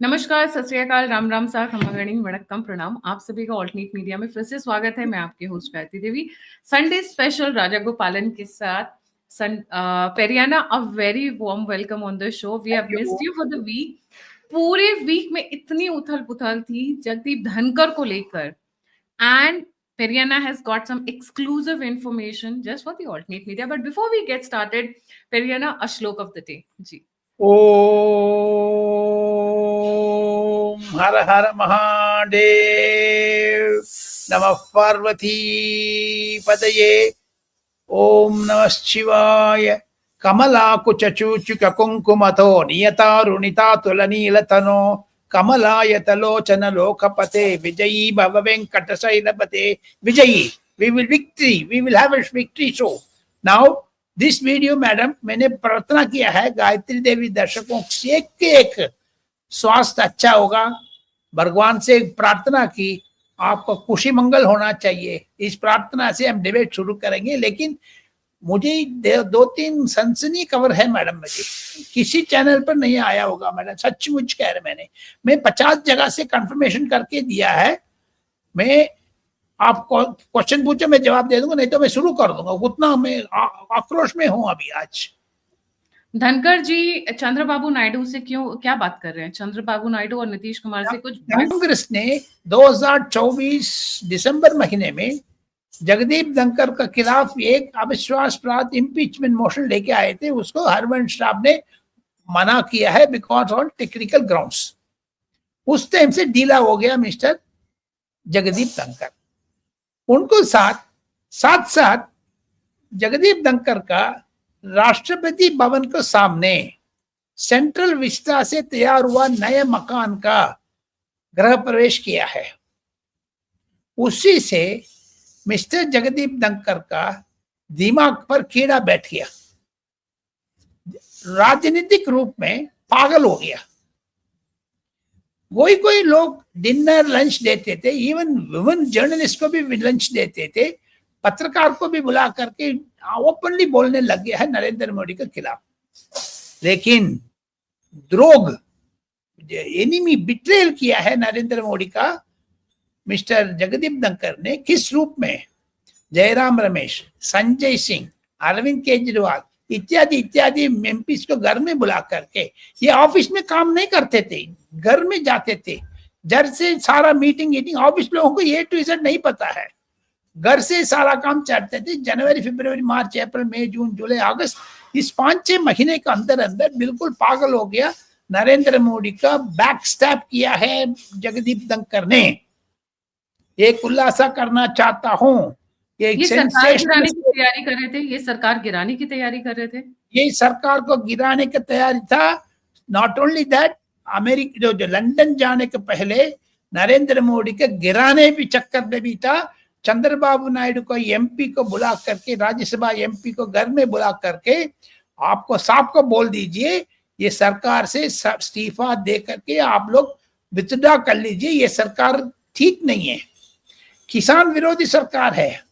नमस्कार, सत श्री अकाल, राम राम सा, खम्मगणी, वड़क्कम, प्रणाम। आप सभी का ऑल्टरनेट मीडिया में फिर से स्वागत है। मैं आपकी host Gayatri Devi, Sunday special Raja Gopalan के साथ। Periana, a very warm welcome on the show. We have missed you for the week. पूरे वीक में इतनी उथल पुथल थी जगदीप धनकर को लेकर, and Periana has got some exclusive information just for the alternate media. But before we get started, Periana, a shlok of the day. जी. ओम हर हर महादेव नमः पार्वती पतये ओम नमः शिवाय कमलाकुचूचुक कुंकुमतो नियतारुणितातुलनीलतनो कमलायतलोचन लोकपते विजयी भव वेंकटशैलपते विजयी we will have a victory show now. This video madam मैंने प्रार्थना किया है गायत्री देवी दर्शकों से एक स्वास्थ्य अच्छा होगा, भगवान से प्रार्थना की आपको खुशी मंगल होना चाहिए। इस प्रार्थना से हम डिबेट शुरू करेंगे, लेकिन मुझे 2-3 सनसनी खबर है मैडम, मुझे किसी चैनल पर नहीं आया होगा मैडम, सचमुच कह रहे। मैं 50 जगह से कंफर्मेशन करके दिया है। मैं आपको क्वेश्चन पूछे मैं जवाब दे दूंगा, नहीं तो मैं शुरू कर दूंगा। उतना मैं आक्रोश में हूं अभी। आज धनकर जी चंद्रबाबू नायडू से क्या बात कर रहे हैं? चंद्रबाबू नायडू और नीतीश कुमार से कुछ कांग्रेस ने 2024 दिसंबर महीने में जगदीप धनकर के खिलाफ एक अविश्वास प्राप्त इम्पीचमेंट मोशन लेके आए थे। उसको हरवंश साहब ने मना किया है बिकॉज ऑन टेक्निकल ग्राउंड्स। उस टाइम से ढीला हो गया मिस्टर जगदीप धनकर। उनको साथ जगदीप धनकर का राष्ट्रपति भवन के सामने सेंट्रल विस्टा से तैयार हुआ नए मकान का गृह प्रवेश किया है। उसी से मिस्टर जगदीप धनकर का दिमाग पर कीड़ा बैठ गया, राजनीतिक रूप में पागल हो गया। कोई लोग डिनर लंच देते थे, इवन वुमेन जर्नलिस्ट को भी लंच देते थे, पत्रकार को भी बुला करके ओपनली बोलने लग गया है नरेंद्र मोदी के खिलाफ। लेकिन द्रोग एनिमी बिट्रेल किया है नरेंद्र मोदी का मिस्टर जगदीप धनकर ने। किस रूप में? जयराम रमेश, संजय सिंह, अरविंद केजरीवाल इत्यादि एमपीज को घर में बुला करके, ये ऑफिस में काम नहीं करते थे, घर में जाते थे। घर से सारा मीटिंग ऑफिस लोगों को ए टू जेड नहीं पता है, घर से सारा काम चलते थे। जनवरी, फरवरी, मार्च, अप्रैल, मई, जून, जुलाई, अगस्त, इस 5-6 महीने के अंदर बिल्कुल पागल हो गया। नरेंद्र मोदी का बैक स्टैप किया है जगदीप धनकर ने। एक खुलासा करना चाहता हूँ, ये सरकार गिराने की तैयारी कर रहे थे। ये सरकार गिराने की तैयारी कर रहे थे। ये सरकार को गिराने की तैयारी था। नॉट ओनली दैट, अमेरिका जो लंदन जाने के पहले नरेंद्र मोदी के गिराने भी चक्कर में भी था। चंद्रबाबू नायडू को एमपी को बुला करके, राज्यसभा एमपी को घर में बुला करके आपको साहब को बोल दीजिए ये सरकार से इस्तीफा दे करके आप लोग विथड्रॉ कर लीजिए, ये सरकार ठीक नहीं है, किसान विरोधी सरकार है।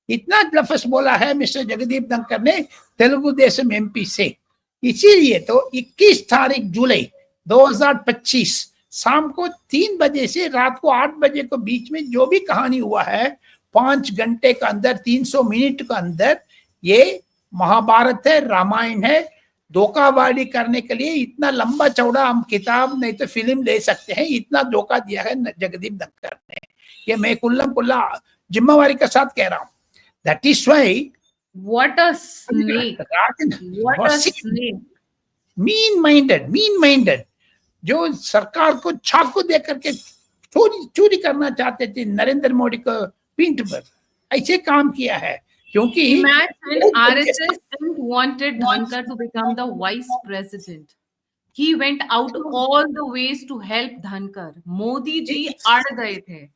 इतना लफ्ज बोला है मिस्टर जगदीप धनकर ने तेलुगु देशम एमपी से। इसीलिए तो 21 तारीख जुलाई 2025 शाम को 3 बजे से रात को 8 बजे के बीच में जो भी कहानी हुआ है, 5 घंटे के अंदर, 300 मिनट के अंदर, ये महाभारत है, रामायण है। धोखाबाजी करने के लिए इतना लंबा चौड़ा हम किताब नहीं तो फिल्म ले सकते हैं, इतना धोखा दिया है जगदीप धनकर ने। ये मैं कुल्ला जिम्मेवारी के साथ कह रहा हूँ। That is why what a snake, what a snake, mean-minded जो सरकार को चाकू दे करके चोरी करना चाहते थे नरेंद्र मोदी को पीठ पर, ऐसे काम किया है। क्योंकि RSS wanted Dhankar to become the vice president. He went out all the ways to help Dhankar. Modi ji अड़ गए थे।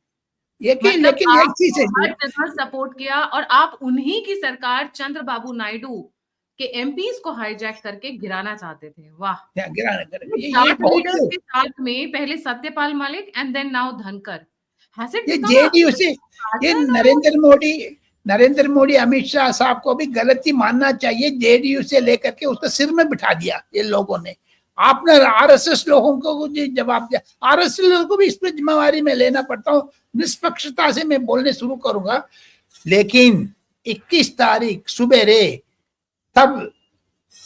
लेकिन एक चीज है, सपोर्ट किया, और आप उन्हीं की सरकार चंद्रबाबू नायडू के एमपीज को हाईजैक करके गिराना चाहते थे। वाह, के साथ में पहले Satyapal Malik and then now Dhankhar. ये जेडीयू से, ये नरेंद्र मोदी अमित शाह साहब को भी गलती मानना चाहिए। जेडीयू से लेकर के उसको सिर में बिठा दिया ये लोगों ने। आपने आरएसएस लोगों को जवाब दिया, आरएसएस लोगों को भी इसमें जिम्मेवारी में लेना पड़ता हूँ, निष्पक्षता से मैं बोलने शुरू करूंगा। लेकिन 21 तारीख सुबेरे तब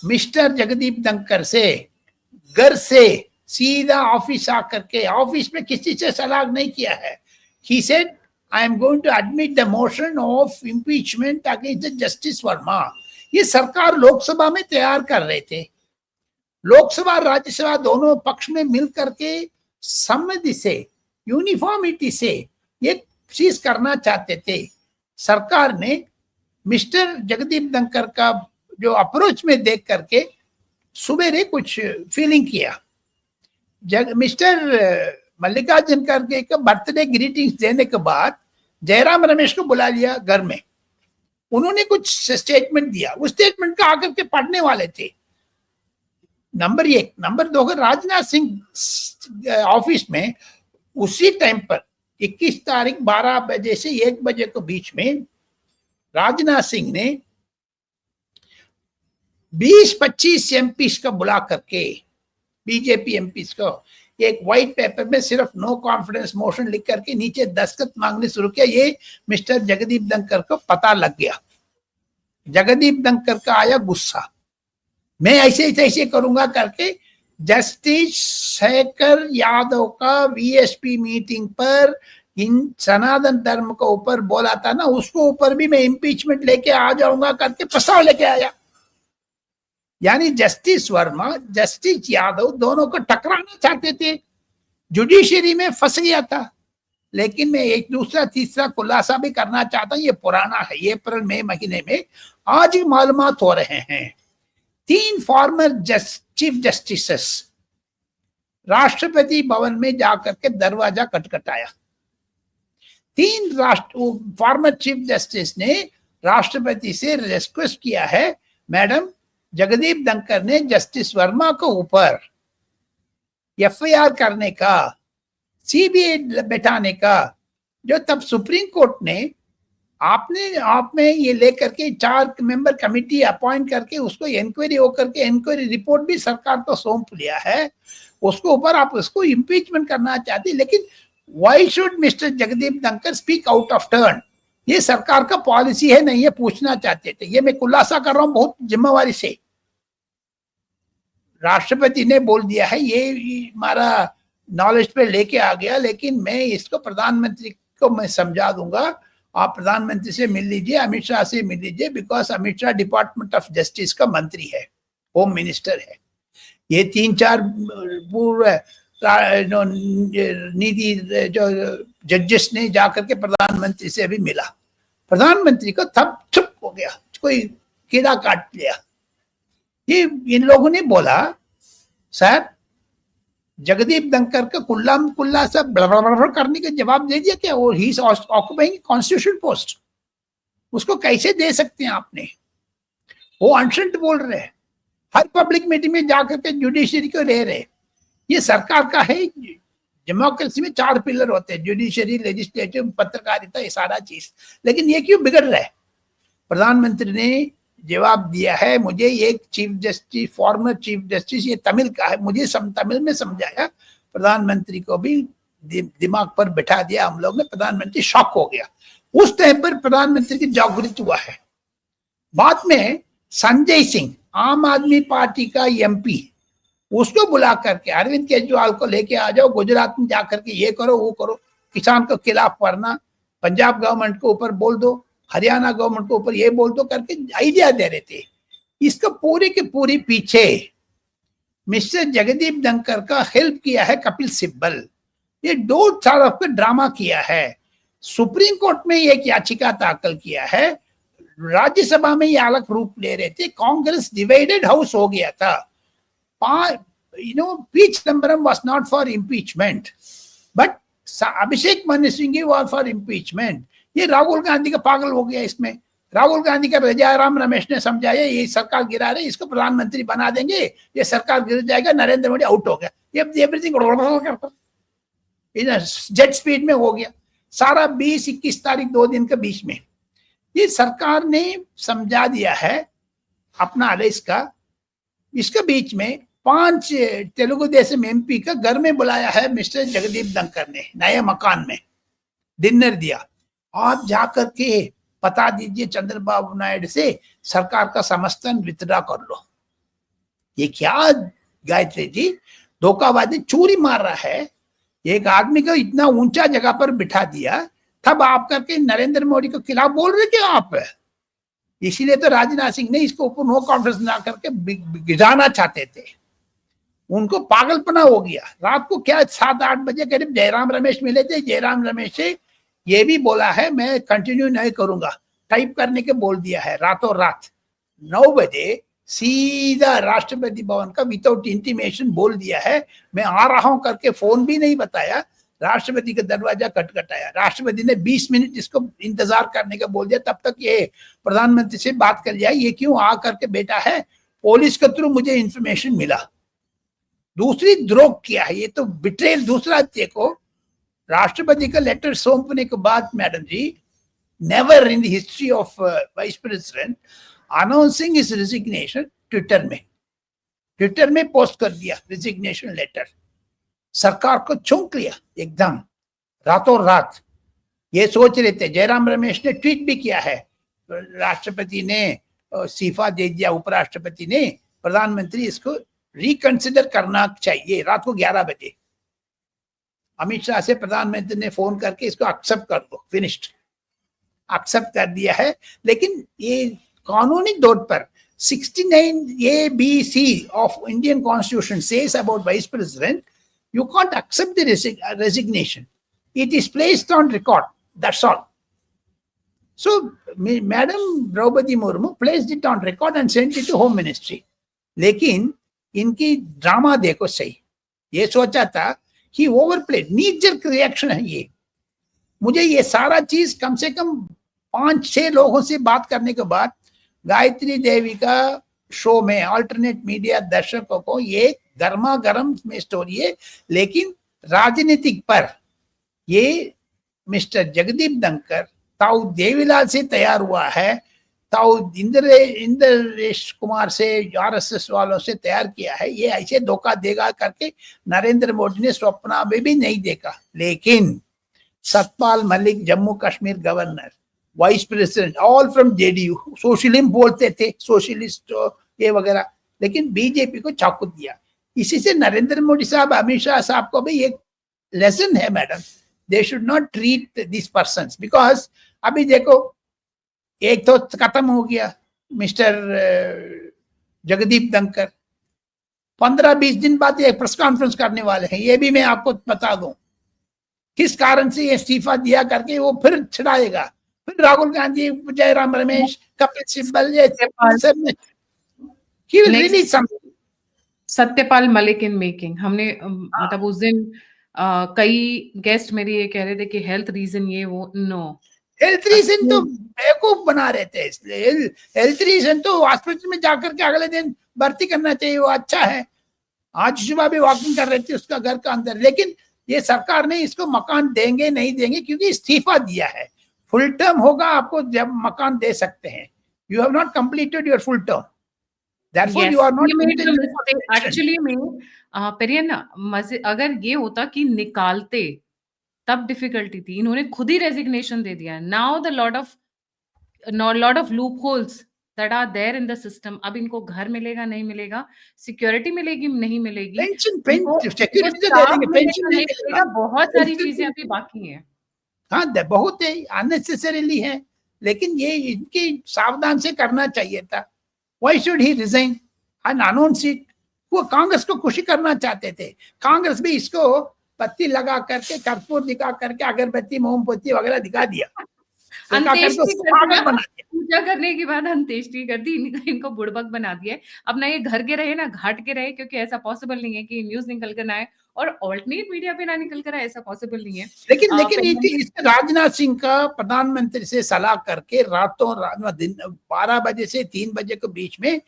मिस्टर जगदीप धनखड़ से घर से सीधा ऑफिस आकर के, ऑफिस में किसी से सलाह नहीं किया है, he said I am going to admit the motion of impeachment against justice Verma. ये सरकार लोकसभा में तैयार कर रहे थे, लोकसभा राज्यसभा दोनों पक्ष में मिल करके सम्मति से, यूनिफॉर्मिटी से ये चीज करना चाहते थे। सरकार ने मिस्टर जगदीप धनखड़ का जो अप्रोच में देख करके सुबेरे कुछ फीलिंग किया। मिस्टर मल्लिकार्जुन खड़गे का बर्थडे ग्रीटिंग्स देने के बाद जयराम रमेश को बुला लिया घर में, उन्होंने कुछ स्टेटमेंट दिया, उस स्टेटमेंट का आकर के पढ़ने वाले थे। Number 1, number 2, Rajnath Singh office में उसी टाइम पर 21 तारीख 12 बजे से 1 बजे के बीच में राजनाथ सिंह ने 20-25 एमपीस को बुला करके, बीजेपी एमपीस को एक व्हाइट पेपर में सिर्फ नो कॉन्फिडेंस मोशन लिख करके नीचे दस्तखत मांगने शुरू किया। ये मिस्टर जगदीप धनखड़ को पता लग गया। जगदीप धनखड़ का आया गुस्सा, मैं ऐसे करूंगा करके जस्टिस शेखर यादव का वीएसपी मीटिंग पर इन सनातन धर्म के ऊपर बोला था ना, उसको ऊपर भी मैं इम्पीचमेंट लेके आ जाऊंगा करके प्रस्ताव लेके आया। यानी जस्टिस वर्मा, जस्टिस यादव दोनों को टकराना चाहते थे, जुडिशरी में फंस गया था। लेकिन मैं एक दूसरा तीसरा खुलासा भी करना चाहता हूं, ये पुराना है, ये अप्रैल मई महीने में आज ही मालूमात हो रहे हैं। 3 former chief justices Rashtrapati Bhavan में जाकर के दरवाजा खटखटाया। 3 फॉर्मर चीफ जस्टिस ने राष्ट्रपति से रिक्वेस्ट किया है, मैडम जगदीप धनखड़ ने जस्टिस वर्मा को ऊपर एफआईआर करने का, सीबीआई बैठाने का, जो तब सुप्रीम कोर्ट ने आप में ये लेकर के 4 मेंबर कमेटी अपॉइंट करके उसको इंक्वायरी होकर के इंक्वायरी रिपोर्ट भी सरकार को सौंप लिया है, उसको ऊपर आप उसको इम्पीचमेंट करना चाहते। लेकिन why should mister Jagdeep Dhankhar speak out of turn? ये सरकार का पॉलिसी है नहीं, ये पूछना चाहते थे। ये मैं खुलासा कर रहा हूं बहुत जिम्मेवारी से। राष्ट्रपति ने बोल दिया है, ये हमारा नॉलेज पे लेके आ गया, लेकिन मैं इसको प्रधानमंत्री को मैं समझा दूंगा, आप प्रधानमंत्री से मिल लीजिए, अमित शाह से मिल लीजिए, because Amit Shah department of justice का मंत्री है, होम मिनिस्टर है। ये 3-4 पूर्व नीति जो जजेस ने जाकर के प्रधानमंत्री से भी मिला, प्रधानमंत्री को तब चुप हो गया, कोई कीड़ा काट लिया। ये इन लोगों ने बोला, सर जगदीप धनखड़ का कुल्ला सब बड़बड़ करने का जवाब दे दिया क्या? और he is occupying constitution post, उसको कैसे दे सकते हैं आपने? वो अनशंट बोल रहे हैं, हर पब्लिक मीटिंग में जाकर के जुडिशरी को ले रहे। ये सरकार का है, डेमोक्रेसी में 4 पिलर होते हैं, जुडिशरी, लेजिस्लेटिव, पत्रकारिता, ये सारा चीज। लेकिन ये क्यों बिगड़ रहा है? प्रधानमंत्री ने जवाब दिया है, मुझे एक chief justice, former chief justice, ये तमिल का है, मुझे तमिल में समझाया, प्रधानमंत्री को भी दिमाग पर बैठा दिया हम लोग ने। प्रधानमंत्री शॉक हो गया। उस टाइम पर प्रधानमंत्री की जागृत हुआ है। बाद में संजय सिंह, आम आदमी पार्टी का एमपी, उसको बुला करके अरविंद केजरीवाल को लेके आ जाओ, गुजरात में जाकर के ये करो वो करो, किसान के खिलाफ वरना पंजाब गवर्नमेंट को ऊपर बोल दो, हरियाणा गवर्नमेंट को ऊपर ये बोल दो करके आइडिया दे रहे थे। इसको पूरी के पूरी पीछे मिस्टर जगदीप धनखड़ का हेल्प किया है कपिल सिब्बल। ये 2 साल का ड्रामा किया है। सुप्रीम कोर्ट में एक याचिका दाखिल किया है, राज्यसभा में ये अलग रूप ले रहे थे, कांग्रेस डिवाइडेड हाउस हो गया था। P Chidambaram was not for impeachment, but Abhishek Manu Singh was for impeachment। ये राहुल गांधी का पागल हो गया इसमें। राहुल गांधी का जयराम रमेश ने समझाया, ये सरकार गिरा रहे, इसको प्रधानमंत्री बना देंगे, ये सरकार गिर जाएगा, नरेंद्र मोदी आउट हो गया, ये एवरीथिंग जेट स्पीड में हो गया सारा। 20-21 तारीख 2 दिन के बीच में ये सरकार ने समझा दिया है अपना आदेश का। इसके बीच में 5 तेलुगु देशम एमपी का घर में बुलाया है मिस्टर जगदीप धनखड़ ने, नए मकान में डिनर दिया। आप जाकर के बता दीजिए चंद्रबाबू नायडू से सरकार का समर्थन विथड्रॉ कर लो। ये क्या गायत्री जी धोखाबाजी, चोरी मार रहा है। एक आदमी को इतना ऊंचा जगह पर बिठा दिया, तब आप करके नरेंद्र मोदी के खिलाफ बोल रहे क्या आप? इसीलिए तो राजनाथ सिंह ने इसको ऊपर नो कॉन्फ्रेंस ना करके गिराना चाहते थे। उनको पागलपना हो गया। रात को क्या 7-8 बजे करीब जयराम रमेश मिले थे। जयराम रमेश से ये भी बोला है मैं कंटिन्यू नहीं करूंगा, टाइप करने के बोल दिया है। रातों रात 9 बजे सीधा राष्ट्रपति भवन का विदाउट इंटीमेशन बोल दिया है मैं आ रहा हूं करके, फोन भी नहीं बताया। राष्ट्रपति का दरवाजा खटखटाया। राष्ट्रपति ने 20 मिनट इसको इंतजार करने का बोल दिया, तब तक ये प्रधानमंत्री से बात कर लिया ये क्यों आ करके बैठा है। पुलिस के थ्रू मुझे इंफॉर्मेशन मिला। दूसरी द्रोह किया है ये तो, बिट्रेल। दूसरा देखो, राष्ट्रपति का लेटर सौंपने के बाद madam ji, never in the history of vice president announcing his resignation, Twitter में पोस्ट कर दिया रिजिग्नेशन लेटर। सरकार को चौंक लिया एकदम रातों रात। ये सोच रहे थे, जयराम रमेश ने ट्वीट भी किया है, राष्ट्रपति ने इस्तीफा दे दिया, उपराष्ट्रपति ने, प्रधानमंत्री इसको रिकंसिडर करना चाहिए। रात को 11 बजे अमित शाह से प्रधानमंत्री ने फोन करके इसको एक्सेप्ट कर दो, फिनिश्ड, एक्सेप्ट कर दिया है। लेकिन ये कानूनी तौर पर 69A-B-C of Indian Constitution says about Vice President, you can't accept the resignation. It is placed on record. That's all. So, Madam Draupadi Murmu placed it on record and sent it to Home Ministry. लेकिन इनकी drama देखो सही। ये सोचा था कि ओवरप्लेड, नी jerk reaction है ये। मुझे ये सारा चीज कम से कम 5-6 लोगों से बात करने के बाद गायत्री देवी का शो में अल्टरनेट मीडिया दर्शकों को ये गर्मा गर्म में स्टोरी है। लेकिन राजनीतिक पर ये मिस्टर जगदीप धनखड़ ताऊ देवीलाल से तैयार हुआ है, ताऊ इंद्रेश कुमार से, आरएसएस वालों से तैयार किया है। ये ऐसे धोखा देगा करके नरेंद्र मोदी ने स्वप्ना में भी नहीं देखा। लेकिन Satpal Malik Jammu Kashmir governor, vice president, all from JDU, socialist बोलते थे, सोशलिस्ट ये वगैरह, लेकिन बीजेपी को चाकू दिया। इसी से नरेंद्र मोदी साहब, अमित शाह साहब को भी एक लेसन है madam, they should not treat this persons, because अभी देखो एक तो खत्म हो गया मिस्टर जगदीप धनखड़, 15-20 दिन बाद ये प्रेस कॉन्फ्रेंस करने वाले हैं। ये भी मैं आपको बता दूं किस कारण से ये इस्तीफा दिया करके वो फिर छिड़ाएगा। फिर राहुल गांधी, जयराम रमेश, कपिल सिब्बल, ये सत्यपाल मलिक इन मेकिंग। हमने मतलब उस दिन कई गेस्ट मेरी ये कह रहे थे कि हेल्थ रीजन ये वो, नो, हेल्थ रीजन तो बेवकूफ बना रहे थे। इसलिए हेल्थ रीजन तो हॉस्पिटल में जाकर के अगले दिन भर्ती करना चाहिए, वो अच्छा है। आज सुबह भी वॉकिंग कर रहे थे उसका घर का अंदर। लेकिन ये सरकार ने इसको मकान देंगे नहीं देंगे, क्योंकि इस्तीफा दिया है। फुल टर्म होगा आपको जब मकान दे सकते हैं। You have not completed your full term, therefore you are not actually में पेरियाना मजे। अगर ये होता कि निकालते तब डिफिकल्टी थी, इन्होंने खुद ही रेजिग्नेशन दे दिया। Now the lot of loopholes that are there in the system. अब इनको घर मिलेगा नहीं मिलेगा, सिक्योरिटी मिलेगी नहीं मिलेगी, पेंशन सिक्योरिटी तो दे देंगे, पेंशन नहीं मिलेगा, बहुत सारी चीजें अभी बाकी हैं। हाँ बहुत है, अननेसेसरीली है। लेकिन ये इनकी सावधान से करना चाहिए था। Why should he resign and announce it? वो कांग्रेस को खुशी करना चाहते थे। कांग्रेस भी इसको पत्ती लगा करके, कर्पूर दिखा करके, अगरबत्ती मोमबत्ती वगैरह दिखा दिया, पूजा करने के बाद अंत्येष्टि कर दी, इनको बुड़बक बना दिया। अब ना ये घर के रहे ना घाट के रहे, क्योंकि ऐसा पॉसिबल नहीं है कि न्यूज निकल कर ना आए और ऑल्टरनेट मीडिया पे ना निकल कर आए, ऐसा पॉसिबल नहीं है। लेकिन राजनाथ सिंह का प्रधानमंत्री से सलाह करके रातों रात 12 बजे से 3 बजे के बीच में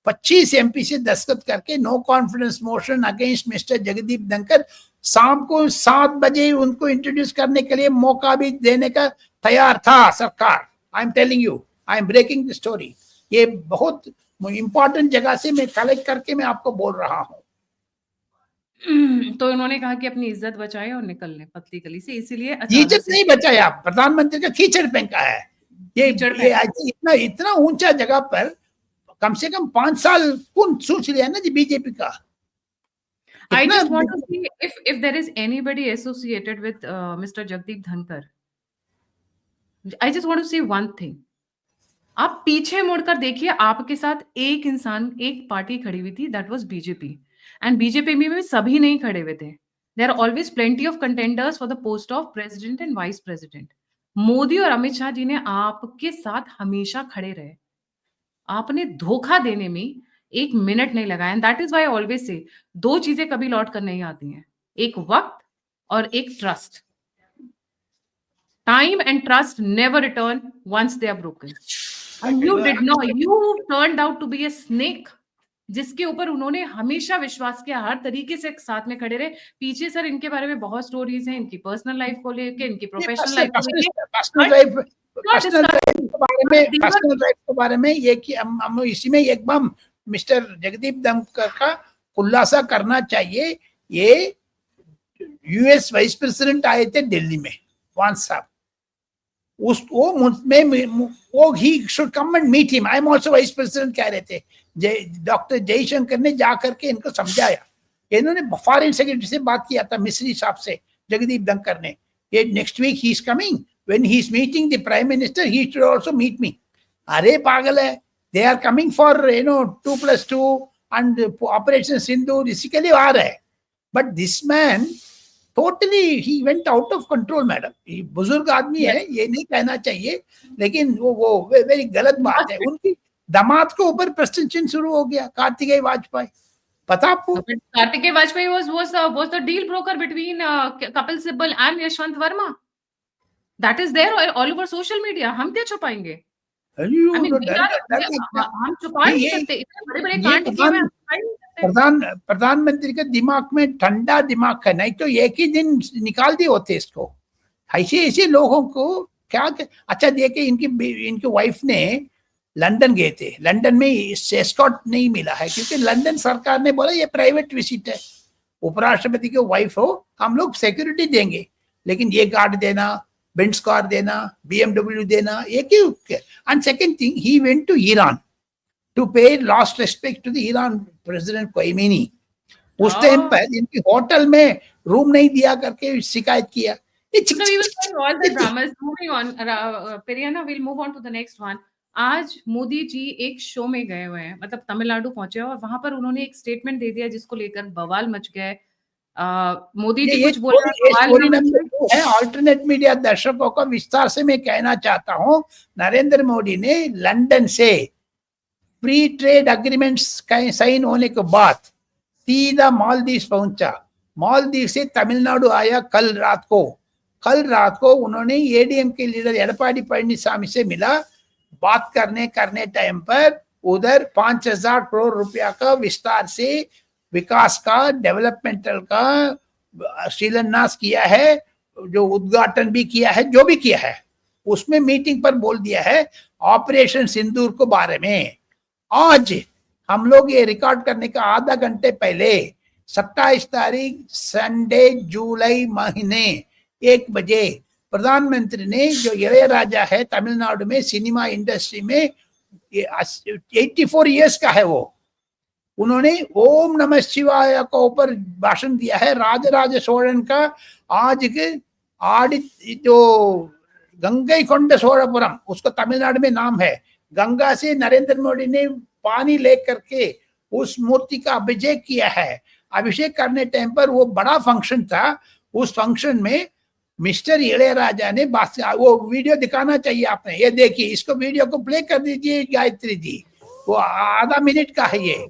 25 MP से दस्तखत करके no confidence motion against mister Jagdeep Dhankhar, शाम को 7 बजे उनको इंट्रोड्यूस करने के लिए मौका भी देने का तैयार था सरकार। I am telling you, I am breaking the story. ये बहुत इंपॉर्टेंट जगह से मैं कलेक्ट करके मैं आपको बोल रहा हूँ। तो उन्होंने कहा कि अपनी इज्जत बचाएं और निकल लें पतली गली से, इसीलिए अचानक इज्जत से नहीं बचाया, प्रधानमंत्री का कीचड़ फेंका है। ये कीचड़ ये फेंका। इतना इतना ऊंचा जगह पर कम से कम 5 साल कौन सोच लिया ना जी बीजेपी का। I इतना just want to see if there is anybody associated with Mr. Jagdeep Dhankar. I just want to see one thing. आप पीछे मुड़कर देखिए, आपके साथ एक इंसान, एक पार्टी खड़ी हुई थी, that was BJP, and BJP में भी सभी नहीं खड़े हुए थे। There are always plenty of contenders for the post of president and vice president. Modi और अमित शाह जी ने आपके साथ हमेशा खड़े रहे। आपने धोखा देने में एक मिनट नहीं लगाया, and that is why I always say दो चीजें कभी लौट कर नहीं आती हैं, एक वक्त और एक trust. Time and trust never return once they are broken. And you did not, you turned out to be a snake, जिसके ऊपर उन्होंने हमेशा विश्वास किया, हर तरीके से साथ में खड़े रहे। पीछे सर इनके बारे में बहुत स्टोरीज हैं, इनकी पर्सनल लाइफ को लेके, इनकी प्रोफेशनल लाइफ को लेके, पर्सनल लाइफ के बारे में ये कि हम इसी में एक बार मिस्टर जगदीप धनखड़ का खुलासा करना चाहिए। ये यूएस वाइस प्रेसिडेंट आए थे दिल्ली में, वांस साहब, उस वो he should come and meet him, I am also vice president कह रहे थे। डॉक्टर जयशंकर ने जाकर के इनको समझाया। इन्होंने फॉरेन सेक्रेटरी से बात किया था, मिस्री साहब से, जगदीप धनखड़ ने। ये next week he is coming, when he is meeting the prime minister he should also meet me. अरे पागल है, they are coming for 2+2 and operation Sindoor, इसी के लिए आ रहा है। But this man totally he went out of control madam. ये बुजुर्ग आदमी है, ये नहीं कहना चाहिए, लेकिन वो वेरी गलत बात है। उनकी दामाद के ऊपर प्रश्न चिन्ह शुरू हो गया, कार्तिकेय वाजपेयी, पता आपको? Kartikeya Vajpayee was the deal broker between Kapil Sibal and Yashwant Verma. That is there all over social media. हम क्या छुपाएंगे? I mean, हम छुपा नहीं सकते, इतने बड़े-बड़े कांड किए हुए हैं, प्रधानमंत्री के दिमाग में ठंडा दिमाग है, नहीं तो एक ही दिन निकाल दिए होते इसको। ऐसे लोगों को क्या अच्छा देखिए, इनकी वाइफ ने लंदन गए थे, लंदन में एस्कॉर्ट नहीं मिला है क्योंकि लंदन सरकार ने बोला ये प्राइवेट विजिट है, उपराष्ट्रपति की वाइफ हो, हम लोग सिक्योरिटी देंगे, लेकिन ये गार्ड देना, बेंज कार देना, BMW देना, एक ही। And second thing, he went to Iran to pay last respect to the Iran President Khomeini. उस टाइम पर इनकी होटल में रूम नहीं दिया करके शिकायत किया। So we will find all the dramas. Moving on, Periana, we'll move on to the next one. आज मोदी जी एक शो में गए हुए हैं, मतलब तमिलनाडु पहुंचे, और वहां पर उन्होंने एक स्टेटमेंट दे दिया जिसको लेकर बवाल मच गए। मोदी जी कुछ बोल रहे हैं। ऑल्टरनेट मीडिया दर्शकों को विस्तार से मैं कहना चाहता हूँ, नरेंद्र मोदी ने लंदन से फ्री ट्रेड एग्रीमेंट्स साइन होने के बाद सीधा मालदीव पहुंचा, मालदीव से तमिलनाडु आया कल रात को उन्होंने एडीएम के लीडर एडपाडी पழனிசாமி से मिला। बात करने टाइम पर उधर 5,000 करोड़ रुपया का विस्तार से विकास का, डेवलपमेंटल का शिलान्यास किया है, जो उद्घाटन भी किया है, जो भी किया है उसमें मीटिंग पर बोल दिया है ऑपरेशन सिंदूर को बारे में। आज हम लोग ये रिकॉर्ड करने का आधा घंटे पहले 27 तारीख संडे जुलाई महीने 1 बजे प्रधानमंत्री ने, जो इளையராजा है तमिलनाडु में सिनेमा इंडस्ट्री में 84 इयर्स का है वो, उन्होंने ओम नमः शिवाय का ऊपर भाषण दिया है। राजराज चोळन का आज के जो गंगईकोंड चोळपुरम, उसको तमिलनाडु में नाम है, गंगा से नरेंद्र मोदी ने पानी लेकर के उस मूर्ति का अभिषेक किया है। अभिषेक करने टाइम पर वो बड़ा फंक्शन था, उस फंक्शन में मिस्टर इளையராजा ने वो वीडियो दिखाना चाहिए आपने, ये देखिए, इसको वीडियो को प्ले कर दीजिए गायत्री जी, वो आधा मिनट का है ये।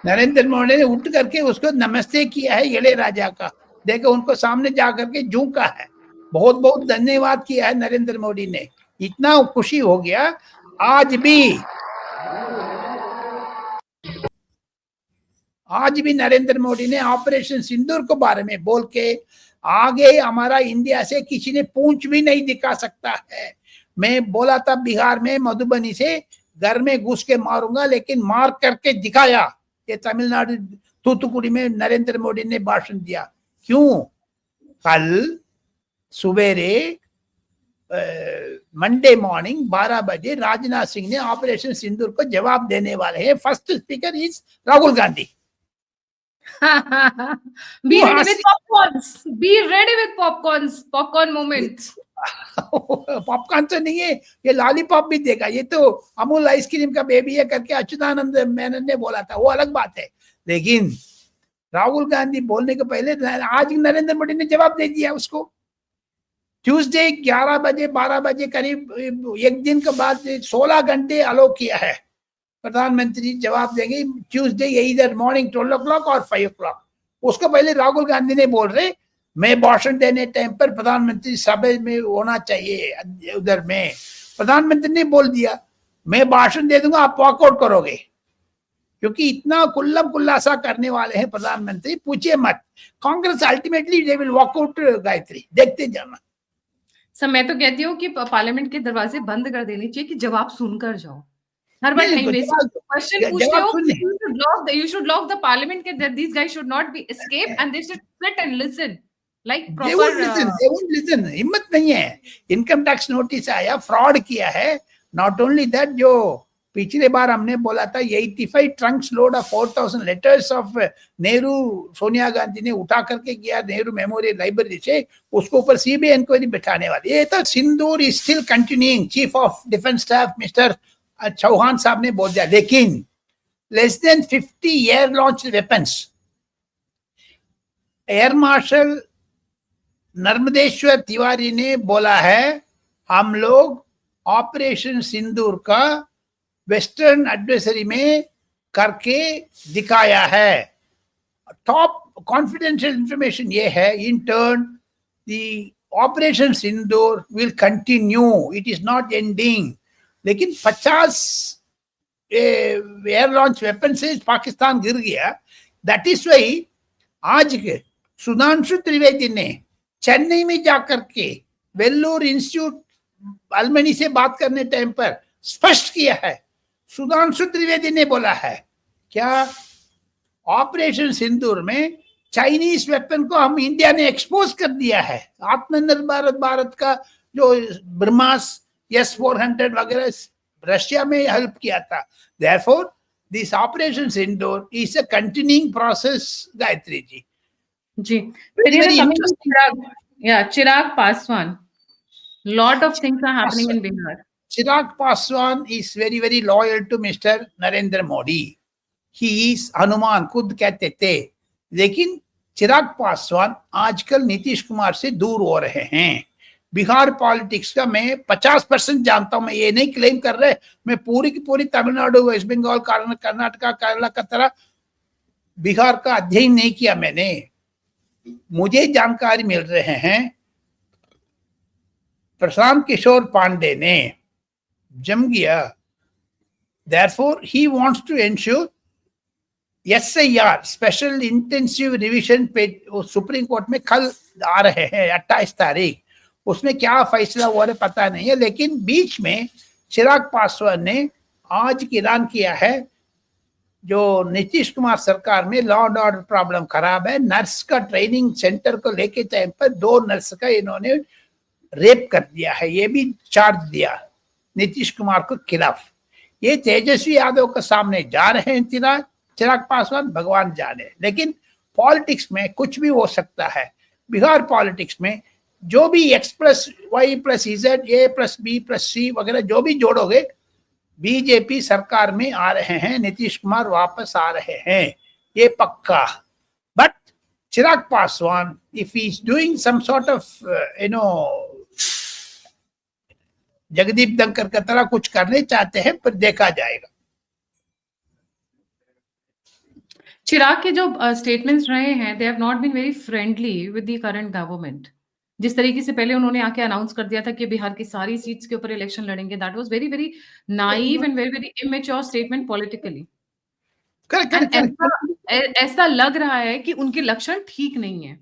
नरेंद्र मोदी ने उठ करके उसको नमस्ते किया है इளையராजा का, देखो उनको सामने जा करके झुका है, बहुत बहुत धन्यवाद किया है नरेंद्र मोदी ने। इतना खुशी हो गया, आज भी नरेंद्र मोदी ने ऑपरेशन सिंदूर के बारे में बोल के आगे हमारा इंडिया से किसी ने पूंछ भी नहीं दिखा सकता है। मैं बोला था बिहार में मधुबनी से घर में घुस के मारूंगा, लेकिन मार करके दिखाया। ये तमिलनाडु तूतुकुड़ी में नरेंद्र मोदी ने भाषण दिया। क्यों? कल सुबेरे मंडे मॉर्निंग 12 बजे राजनाथ सिंह ने ऑपरेशन सिंदूर को जवाब देने वाले हैं। First speaker is Rahul Gandhi. Be ready with popcorns. Be ready with popcorns. Popcorn moment. Popcorn तो नहीं है, ये लॉलीपॉप भी देगा। ये तो अमूल आइसक्रीम का बेबी है करके अच्युतानंद मेनन ने बोला था, वो अलग बात है। लेकिन राहुल गांधी बोलने के पहले आज नरेंद्र मोदी ने जवाब दे दिया उसको। ट्यूसडे 11 बजे 12 बजे करीब एक दिन के बाद 16 घंटे अलो किया है। प्रधानमंत्री जवाब देंगे ट्यूसडे इधर मॉर्निंग 12 o'clock और 5 o'clock। उसको पहले राहुल गांधी ने बोल रहे मैं भाषण देने टाइम पर प्रधानमंत्री सभा में होना चाहिए। उधर में प्रधानमंत्री ने बोल दिया मैं भाषण दे दूंगा, आप वॉकआउट करोगे। क्योंकि इतना कुल्लम कुल्लासा करने वाले हैं प्रधानमंत्री, पूछिए मत। Congress ultimately they will walkout. Gayatri, देखते जाना। सर मैं तो कहती हूँ कि पार्लियामेंट के दरवाजे बंद कर देने चाहिए कि जवाब सुनकर जाओ। हर बार टाइम वेस्ट, क्वेश्चन पूछते हो, you should lock the parliament that these guys should not be escape and they should sit and listen like proper. They won't listen. हिम्मत नहीं है। इनकम टैक्स नोटिस आया, फ्रॉड किया है। नॉट ओनली दैट, जो पिछले बार हमने बोला था 85 Trunks load of 4000 letters of Nehru Sonia Gandhi ने उठा करके किया नेहरू मेमोरियल लाइब्रेरी से, उसको ऊपर सीबीआई इंक्वायरी बैठाने वाली। ये तो Sindoor is still continuing. Chief of defence staff mister Chauhan साहब ने बोल दिया। लेकिन less than 50 air launch weapons, air marshal Narmdeshwar Tiwari ने बोला है हम लोग ऑपरेशन सिंदूर का वेस्टर्न एडवर्सरी में करके दिखाया है। टॉप कॉन्फिडेंशियल इंफॉर्मेशन ये है, in turn the operation Sindoor will continue, it is not ending. लेकिन 50 एयर लॉन्च वेपन से पाकिस्तान गिर गया। दैट इज वाई आज के सुधांशु त्रिवेदी ने चेन्नई में जाकर के वेल्लोर इंस्टीट्यूट अल्मनी से बात करने टाइम पर स्पष्ट किया है। सुधांशु त्रिवेदी ने बोला है क्या ऑपरेशन सिंदूर में चाइनीज वेपन को हम इंडिया ने एक्सपोज कर दिया है। आत्मनिर्भर भारत का जो ब्रह्मास S-400 वगैरह रशिया में हेल्प किया था। Therefore, this operation Sindoor is a continuing process, Gayatri ji. Ji, Chirag Paswan. Lot of things are happening in Bihar. Chirag Paswan is very, very loyal to Mr. Narendra Modi. He is Hanuman, खुद कहते थे। लेकिन चिराग पासवान आजकल नीतीश कुमार से दूर हो रहे हैं। बिहार पॉलिटिक्स का मैं 50% जानता हूं। मैं ये नहीं क्लेम कर रहे, मैं पूरी की पूरी तमिलनाडु, वेस्ट बंगाल, कर्नाटका, केरला का तरह बिहार का अध्ययन नहीं किया मैंने। मुझे जानकारी मिल रहे हैं प्रशांत किशोर पांडे ने जम गया। Therefore, he wants to ensure SIR special intensive revision पे सुप्रीम कोर्ट में कल आ रहे हैं 28 तारीख। उसमें क्या फैसला हुआ है पता नहीं है। लेकिन बीच में चिराग पासवान ने आज ऐलान किया है जो नीतीश कुमार सरकार में लॉ एंड ऑर्डर प्रॉब्लम खराब है। नर्स का ट्रेनिंग सेंटर को लेके टाइम पर 2 नर्स का इन्होंने रेप कर दिया है, ये भी चार्ज दिया नीतीश कुमार को खिलाफ। ये तेजस्वी यादव के सामने जा रहे हैं चिराग पासवान, भगवान जाने। लेकिन पॉलिटिक्स में कुछ भी हो सकता है। बिहार पॉलिटिक्स में जो भी X+Y+Z, A+B+C वगैरह जो भी जोड़ोगे, बीजेपी सरकार में आ रहे हैं, नीतीश कुमार वापस आ रहे हैं, ये पक्का। But Chirag Paswan if he is doing some sort of Jagdeep Dhankhar की तरह कुछ करने चाहते हैं, पर देखा जाएगा। चिराग के जो स्टेटमेंट्स रहे हैं, they have not been very friendly with the current government. जिस तरीके से पहले उन्होंने आके अनाउंस कर दिया था कि बिहार की सारी सीट्स के ऊपर इलेक्शन लड़ेंगे, that was very very naive and very very immature statement politically. Correct and correct correct. ऐसा लग रहा है कि उनके लक्षण ठीक नहीं है।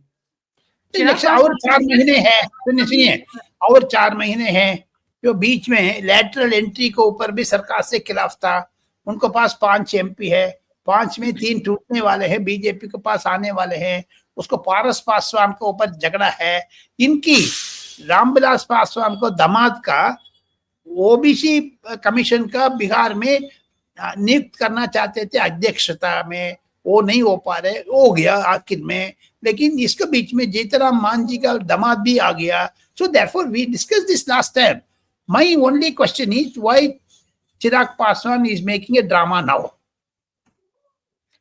चिराग इलेक्शन और पासवान 4 महीने हैं, सुनिए, और 4 महीने हैं जो बीच में है। लैटरल एंट्री के ऊपर भी सरकार से खिलाफ था। उनके पास 5 MP है, 5 में 3 टूटने वाले हैं, बीजेपी के पास आने वाले हैं। उसको पारस पासवान के ऊपर झगड़ा है। इनकी रामविलास पासवान को दामाद का ओबीसी कमीशन का बिहार में नियुक्त करना चाहते थे अध्यक्षता में, वो नहीं हो पा रहे, हो गया आखिर में। लेकिन इसके बीच में जीतराम मांझी का दामाद भी आ गया। So therefore we discuss this last time. My only question is why Chirag Paswan is making a drama now?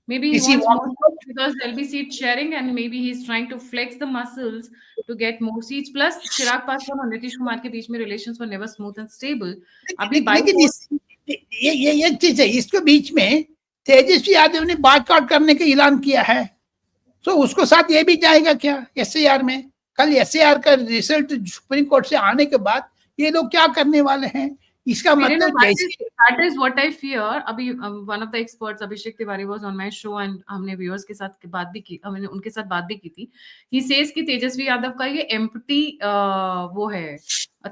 Maybe he Is he wants more want seats because there'll be seat sharing, and maybe he's trying to flex the muscles to get more seats. Plus, Chirag Paswan और नीतीश कुमार के बीच में relations were never smooth and stable. अभी लेकिन by इस ये चीज है, इसके बीच में तेजस्वी यादव ने बायकॉट करने का ऐलान किया है। तो उसको साथ ये भी जाएगा क्या एसआईआर में? कल एसआईआर का रिजल्ट सुप्रीम कोर्ट से आने के बाद ये लोग क्या करने वाले हैं? इसका मतलब जैसे that is what I fear. अभी one of the experts Abhishek Tiwari was on my show and हमने viewers के साथ बात भी की, हमने उनके साथ बात भी की थी। He says कि तेजस्वी यादव का ये empty वो है,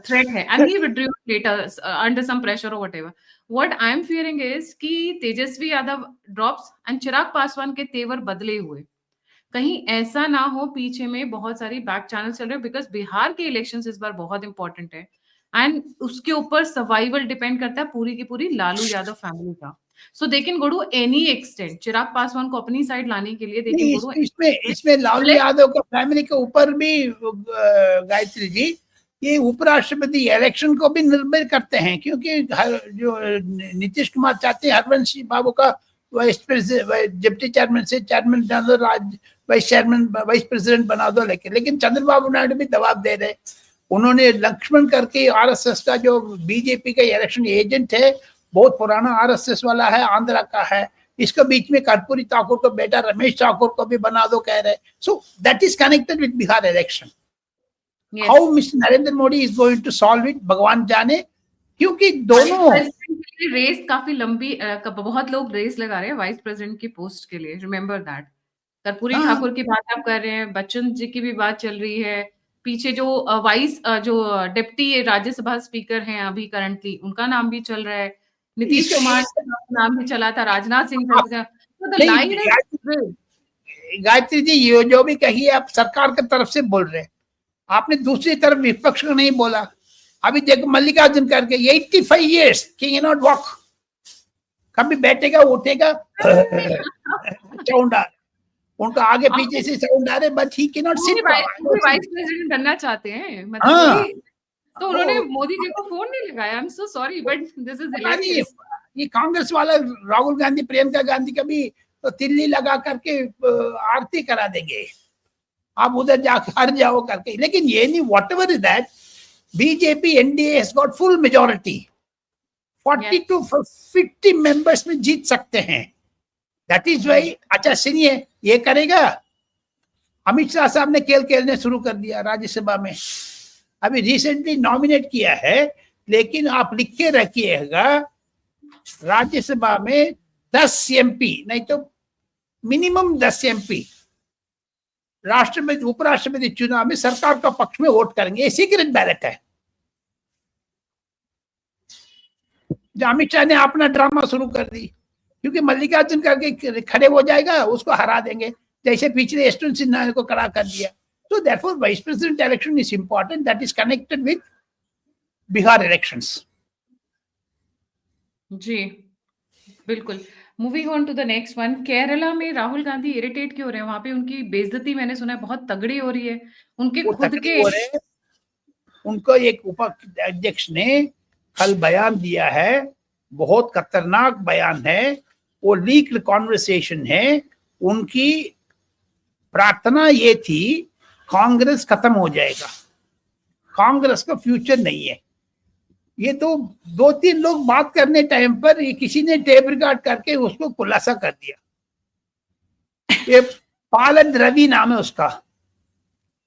threat है, and he withdrew later under some pressure or whatever. What I am fearing is कि तेजस्वी यादव drops and चिराग पासवान के तेवर बदले हुए, कहीं ऐसा ना हो पीछे में बहुत सारी बैक चैनल चल रहे हैं, बिकॉज बिहार के इलेक्शंस इस बार बहुत इंपॉर्टेंट है एंड उसके ऊपर सर्वाइवल डिपेंड करता है पूरी की पूरी लालू यादव फैमिली का। So they can go to any extent Chirag Paswan को अपनी साइड लाने के लिए, दे कैन नहीं, गो टू इसमें लालू यादव का फैमिली के ऊपर भी गायत्री जी, ये उपराष्ट्रपति इलेक्शन को भी निर्भर करते हैं, क्योंकि जो नीतीश कुमार चाहते हैं हरवंश बाबू का वाइस प्रेसिडेंट, डिप्टी चेयरमैन से चेयरमैन बना दो, वाइस प्रेसिडेंट बना दो। लेकिन चंद्रबाबू नायडू भी दबाव दे रहे। उन्होंने लक्ष्मण करके आरएसएस का जो बीजेपी का इलेक्शन एजेंट है, बहुत पुराना आरएसएस वाला है, आंध्रा का है, इसके बीच में कर्पूरी ठाकुर को बेटा रमेश ठाकुर को भी बना दो कह रहे। So that is connected with Bihar election. How mister Narendra Modi is going to solve it, भगवान जाने, क्योंकि दोनों रेस काफी लंबी, बहुत लोग रेस लगा रहे हैं वाइस प्रेसिडेंट की पोस्ट के लिए। रिमेंबर दैट कर्पूरी ठाकुर की बात आप कर रहे हैं, बच्चन जी की भी बात चल रही है, पीछे जो वाइस जो डिप्टी राज्यसभा स्पीकर हैं अभी करंटली, उनका नाम भी चल रहा है, नीतीश कुमार का नाम भी चला था, राजनाथ सिंह का। गायत्री जी, ये जो भी कही आप सरकार की तरफ से बोल रहे हैं, आपने दूसरी तरफ विपक्ष को नहीं बोला। अभी देखो मल्लिकार्जुन करके 85 years कैन नॉट वॉक, कभी बैठेगा उठेगा साउंड आ, उनका आगे पीछे से साउंड आ रहे, but he can not sit. Vice president बनना चाहते हैं मतलब, तो उन्होंने मोदी जी को फोन नहीं लगाया। I am so sorry but this is hilarious. ये कांग्रेस वाला राहुल गांधी, प्रियंका गांधी का भी तो तिल्ली लगा करके आरती करा देंगे, आप उधर जाकर हर जाओ करके। लेकिन ये नहीं, whatever is that, BJP NDA has got full majority, 40 to 50 members में जीत सकते हैं। That is why. अच्छा सुनिए, ये करेगा अमित शाह साहब ने खेल खेलने शुरू कर दिया राज्यसभा में, अभी रिसेंटली नॉमिनेट किया है। लेकिन आप लिख के रखिएगा, राज्यसभा में 10 MP नहीं तो मिनिमम 10 MP राष्ट्रपति उपराष्ट्रपति चुनाव में सरकार का पक्ष में वोट करेंगे। ये सीक्रेट बैलेट है। जो अमित शाह ने अपना ड्रामा शुरू कर दी, क्योंकि मल्लिकार्जुन करके खड़े हो जाएगा, उसको हरा देंगे, जैसे पिछले यशवंत सिन्हा को खड़ा कर दिया। तो therefore vice president election is important, that is connected with Bihar elections. जी बिल्कुल। Moving on to the next one, Kerala में राहुल गांधी इरिटेट क्यों हो रहे हैं? वहां पे उनकी बेइज्जती मैंने सुना है बहुत तगड़ी हो रही है, उनके खुद के। उनको एक उपाध्यक्ष ने कल बयान दिया है, बहुत खतरनाक बयान है, वो लीक्ड कॉन्वर्सेशन है। उनकी प्रार्थना ये थी कांग्रेस खत्म हो जाएगा, कांग्रेस का फ्यूचर नहीं है। ये तो 2-3 लोग बात करने टाइम पर ये किसी ने टेप रिकॉर्ड करके उसको खुलासा कर दिया। ये पालन रवि नाम है उसका,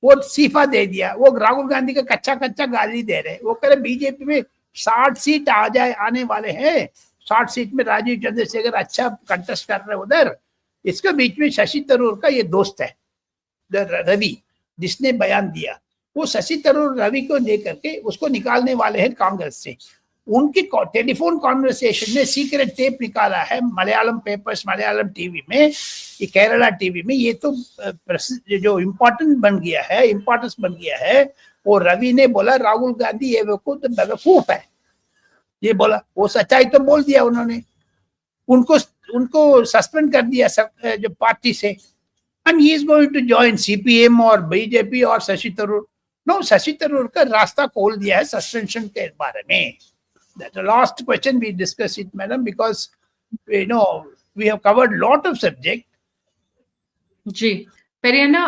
वो इस्तीफा दे दिया, वो राहुल गांधी का कच्चा कच्चा गाली दे रहे, वो कह रहे बीजेपी में 60 सीट आ जाए, आने वाले हैं 60 सीट में राजीव चंद्रशेखर अच्छा कंटेस्ट कर रहे उधर। इसके बीच में शशि थरूर का ये दोस्त है रवि, जिसने बयान दिया, वो शशि थरूर रवि को लेकर के उसको निकालने वाले हैं कांग्रेस से। उनकी टेलीफोन कॉन्वर्सेशन में सीक्रेट टेप निकाला है मलयालम पेपर्स, मलयालम टीवी में, ये केरला टीवी में। ये तो जो इम्पोर्टेंट बन गया है, इम्पोर्टेंस बन गया है। वो रवि ने बोला राहुल गांधी ये बेवकूफ है, ये बोला, वो सच्चाई तो बोल दिया उन्होंने। उनको सस्पेंड कर दिया जो पार्टी से, and he is going to join CPM और बीजेपी और शशि थरूर। नो, शशि थरूर का रास्ता खोल दिया है सस्पेंशन के बारे में। That's the last question we discuss it, madam, because we have covered lot of subject. जी Periyana,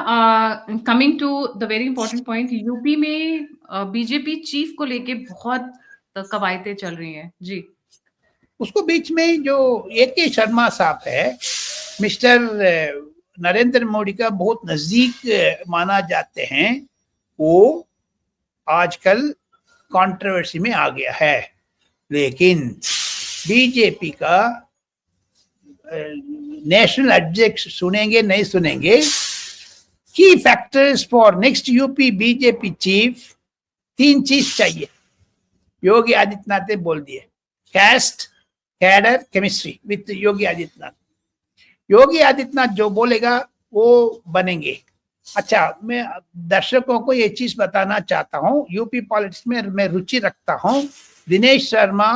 coming to the very important point, UP में बीजेपी चीफ को लेके बहुत कवायतें चल रही हैं जी। उसको बीच में जो AK शर्मा साहब है, मिस्टर नरेंद्र मोदी का बहुत नजदीक माना जाते हैं, वो आजकल कंट्रोवर्सी में आ गया है। लेकिन बीजेपी का नेशनल एडजेक्ट सुनेंगे नहीं सुनेंगे, की factors for next UP BJP chief, 3 चीज चाहिए। योगी आदित्यनाथ ने बोल दिए, cast, cadre, chemistry with Yogi Adityanath. Yogi Adityanath जो बोलेगा वो बनेंगे। अच्छा, मैं दर्शकों को ये चीज बताना चाहता हूँ, यूपी पॉलिटिक्स में मैं रुचि रखता हूँ। दिनेश शर्मा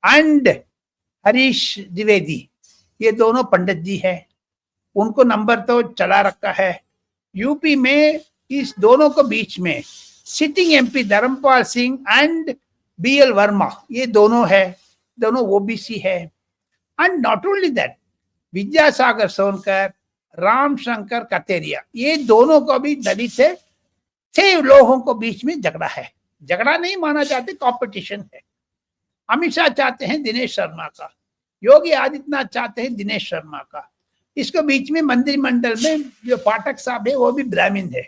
एंड हरीश द्विवेदी, ये दोनों पंडित जी हैं, उनको नंबर तो चला रखा है। यूपी में इस दोनों को बीच में sitting MP Dharmpal Singh and BL Verma, ये दोनों है, दोनों OBC है। And not only that, Vidyasagar Sonkar, Ramshankar Katheria, ये दोनों को भी दलित है। 6 लोगों को बीच में झगड़ा है। झगड़ा नहीं माना चाहते, कंपटीशन है। अमित शाह चाहते हैं दिनेश शर्मा का, योगी आदित्यनाथ चाहते हैं दिनेश शर्मा का। इसको बीच में मंत्रिमंडल में जो पाठक साहब है वो भी ब्राह्मण है,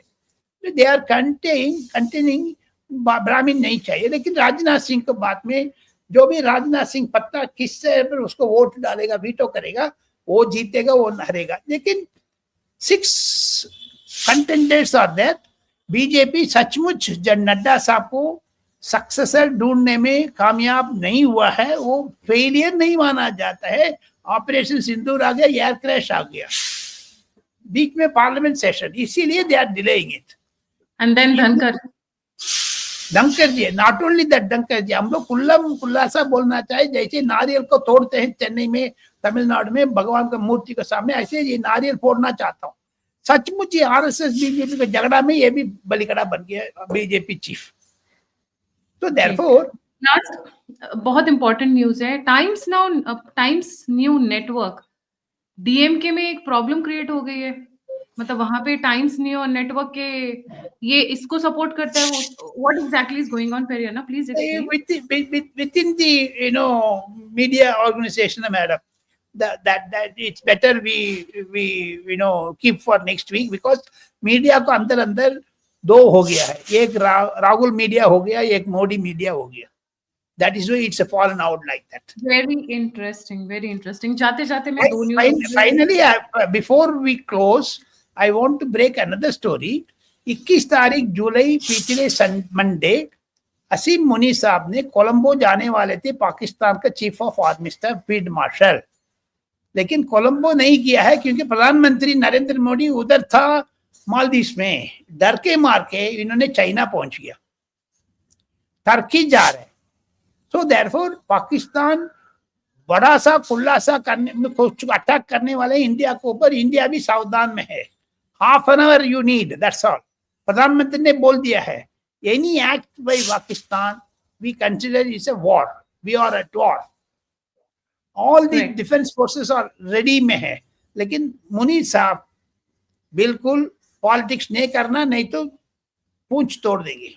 दे आर कंटेनिंग ब्राह्मण नहीं चाहिए। लेकिन राजनाथ सिंह को बात में, जो भी राजनाथ सिंह पत्ता किससे पर उसको वोट डालेगा, वीटो करेगा, वो जीतेगा, वो हारेगा। लेकिन 6 कंटेंडर्स आर देयर। बीजेपी सचमुच जब नड्डा साहब को सक्सेसर ढूंढने में कामयाब नहीं हुआ है, वो फेलियर नहीं माना जाता है। ऑपरेशन सिंदूर आ गया, एयर क्रैश आ गया बीच में पार्लियामेंट सेशन, इसीलिए they are delaying it. And then Dhankhar ji, not only that, धनकर जी, हम लोग खुलासा बोलना चाहिए। जैसे नारियल को तोड़ते हैं चेन्नई में, तमिलनाडु में भगवान का मूर्ति के सामने, ऐसे ये नारियल फोड़ना चाहता हूँ। सचमुच ये RSS बीजेपी के झगड़ा में ये भी बलिकड़ा बन गया बीजेपी चीफ। तो देयरफॉर लास्ट बहुत इंपॉर्टेंट न्यूज है, टाइम्स न्यू नेटवर्क DMK में एक प्रॉब्लम क्रिएट हो गई है। मतलब वहां पे टाइम्स न्यू नेटवर्क के ये इसको सपोर्ट करता है। What exactly is going on Periyana, please explain. within the media organization, madam, that it's better we keep for next week, because media को अंदर 2 हो गया है, एक राहुल मीडिया हो गया, एक मोदी मीडिया हो गया। That is why it's a fallen out like that. Very interesting. जाते मैं 2 news finally, before we close, I want to break another story. 21 तारीख जुलाई पिछले मंडे असीम मुनी साहब ने कोलंबो जाने वाले थे, पाकिस्तान का chief of army staff field marshal, लेकिन कोलंबो नहीं किया है क्योंकि प्रधानमंत्री नरेंद्र मोदी उधर था मालदीव में। डर के मार के इन्होंने चाइना पहुंच गया, टर्की जा रहे। So therefore पाकिस्तान बड़ा सा खुलासा करने में अटैक करने वाले इंडिया के ऊपर, इंडिया भी सावधान में है। Half an hour you need, that's all. प्रधानमंत्री ने बोल दिया है, any act by Pakistan we consider is a war, we are at war. All the defence forces are ready में है। लेकिन मुनीर साहब बिल्कुल पॉलिटिक्स नहीं करना, नहीं तो पूंछ तोड़ देंगे।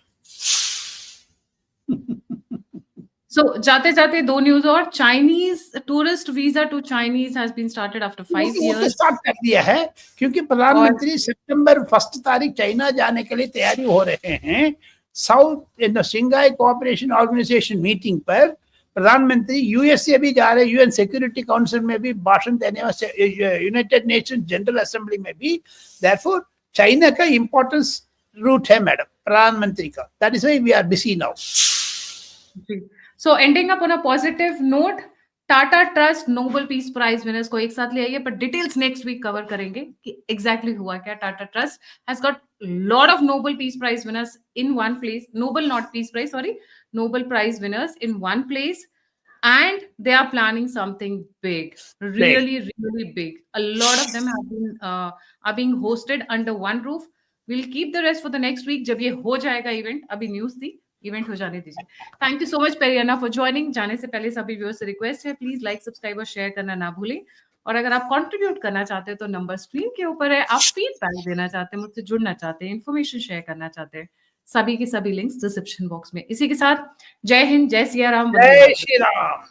So जाते जाते दो न्यूज और, Chinese tourist visa to Chinese has been started after 5 वो तो years. स्टार्ट कर दिया है, क्योंकि प्रधानमंत्री सितंबर 1 तारीख चाइना जाने के लिए तैयारी हो रहे हैं। South in Shanghai cooperation organisation meeting पर प्रधानमंत्री यूएसए भी जा रहे हैं, यूएन सिक्योरिटी काउंसिल में भी भाषण देने, यूनाइटेड नेशन जनरल असेंबली में भी। देयरफॉर चाइना का इंपॉर्टेंस रूट है मैडम प्रधानमंत्री का। That is why we are busy now. So ending up on a positive note, Tata trust Nobel peace prize winners को एक साथ ले आइए, पर डिटेल्स नेक्स्ट वीक कवर करेंगे कि एग्जैक्टली हुआ क्या। Tata trust has got lot of Nobel peace prize winners in one place, Nobel not peace prize, sorry, Nobel prize winners in one place, and they are planning something big, really big. A lot of them are being hosted under one roof. We'll keep the rest for the next week जब ये हो जाएगा event. अभी news थी, event हो जाने दीजिए। Thank you so much Periyana for joining. जाने से पहले सभी व्यूअर्स से रिक्वेस्ट है, प्लीज लाइक, सब्सक्राइब और शेयर करना ना भूलें। और अगर आप कंट्रीब्यूट करना चाहते हैं तो नंबर स्क्रीन के ऊपर है। आप फीडबैक देना चाहते हैं, मुझसे जुड़ना चाहते हैं, इन्फॉर्मेशन शेयर करना चाहते हैं, सभी के सभी लिंक्स डिस्क्रिप्शन बॉक्स में। इसी के साथ जय हिंद, जय सिया राम, जय श्री राम।